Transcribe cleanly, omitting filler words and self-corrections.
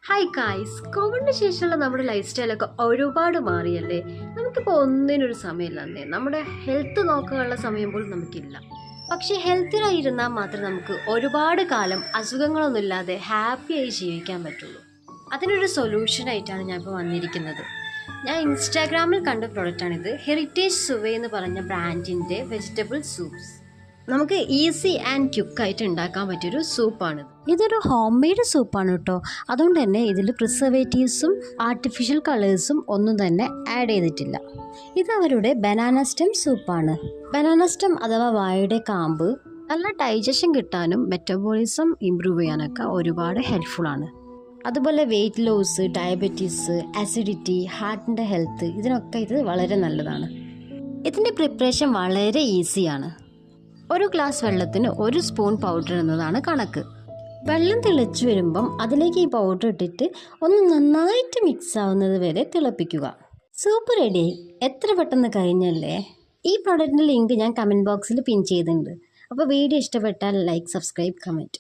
Hi guys, കോവിഡിന് ശേഷമുള്ള നമ്മുടെ ലൈഫ് സ്റ്റൈലൊക്കെ ഒരുപാട് മാറിയല്ലേ. നമുക്കിപ്പോൾ ഒന്നിനൊരു സമയമില്ലേ, നമ്മുടെ ഹെൽത്ത് നോക്കാനുള്ള സമയം പോലും നമുക്കില്ല. പക്ഷേ ഹെൽത്തിനായിരുന്നാൽ മാത്രമേ നമുക്ക് ഒരുപാട് കാലം അസുഖങ്ങളൊന്നുമില്ലാതെ ഹാപ്പിയായി ജീവിക്കാൻ പറ്റുള്ളൂ. അതിനൊരു സൊല്യൂഷനായിട്ടാണ് ഞാൻ ഇപ്പോൾ വന്നിരിക്കുന്നത്. ഞാൻ ഇൻസ്റ്റാഗ്രാമിൽ കണ്ട പ്രൊഡക്റ്റാണിത്. ഹെറിറ്റേജ് സുവേ എന്ന് പറഞ്ഞ ബ്രാൻഡിൻ്റെ വെജിറ്റബിൾ സൂപ്സ്. നമുക്ക് ഈസി ആൻഡ് ക്വിക്കായിട്ട് ഉണ്ടാക്കാൻ പറ്റിയൊരു സൂപ്പാണിത്. ഇതൊരു ഹോം മെയ്ഡ് സൂപ്പാണ് കേട്ടോ. അതുകൊണ്ട് തന്നെ ഇതിൽ പ്രിസർവേറ്റീവ്സും ആർട്ടിഫിഷ്യൽ കളേഴ്സും ഒന്നും തന്നെ ആഡ് ചെയ്തിട്ടില്ല. ഇത് അവരുടെ ബനാന സ്റ്റെം സൂപ്പാണ്. ബനാന സ്റ്റെം അഥവാ വാഴയുടെ കാമ്പ് നല്ല ഡൈജഷൻ കിട്ടാനും മെറ്റബോളിസം ഇമ്പ്രൂവ് ചെയ്യാനൊക്കെ ഒരുപാട് ഹെൽപ്ഫുള്ളാണ്. അതുപോലെ വെയിറ്റ് ലോസ്, ഡയബറ്റീസ്, അസിഡിറ്റി, ഹാർട്ടിൻ്റെ ഹെൽത്ത്, ഇതിനൊക്കെ ഇത് വളരെ നല്ലതാണ്. ഇതിൻ്റെ പ്രിപ്പറേഷൻ വളരെ ഈസിയാണ്. ഒരു ഗ്ലാസ് വെള്ളത്തിന് 1 സ്പൂൺ പൗഡർ എന്നതാണ് കണക്ക്. വെള്ളം തിളച്ചു വരുമ്പം അതിലേക്ക് ഈ പൗഡർ ഇട്ടിട്ട് ഒന്ന് നന്നായിട്ട് മിക്സ് ആവുന്നത് വരെ തിളപ്പിക്കുക. സൂപ്പ് റെഡിയായി. എത്ര പെട്ടെന്ന് കഴിഞ്ഞല്ലേ. ഈ പ്രോഡക്റ്റിൻ്റെ ലിങ്ക് ഞാൻ കമൻറ്റ് ബോക്സിൽ പിൻ ചെയ്തിട്ടുണ്ട്. അപ്പോൾ വീഡിയോ ഇഷ്ടപ്പെട്ടാൽ ലൈക്ക്, സബ്സ്ക്രൈബ്, കമൻറ്റ്.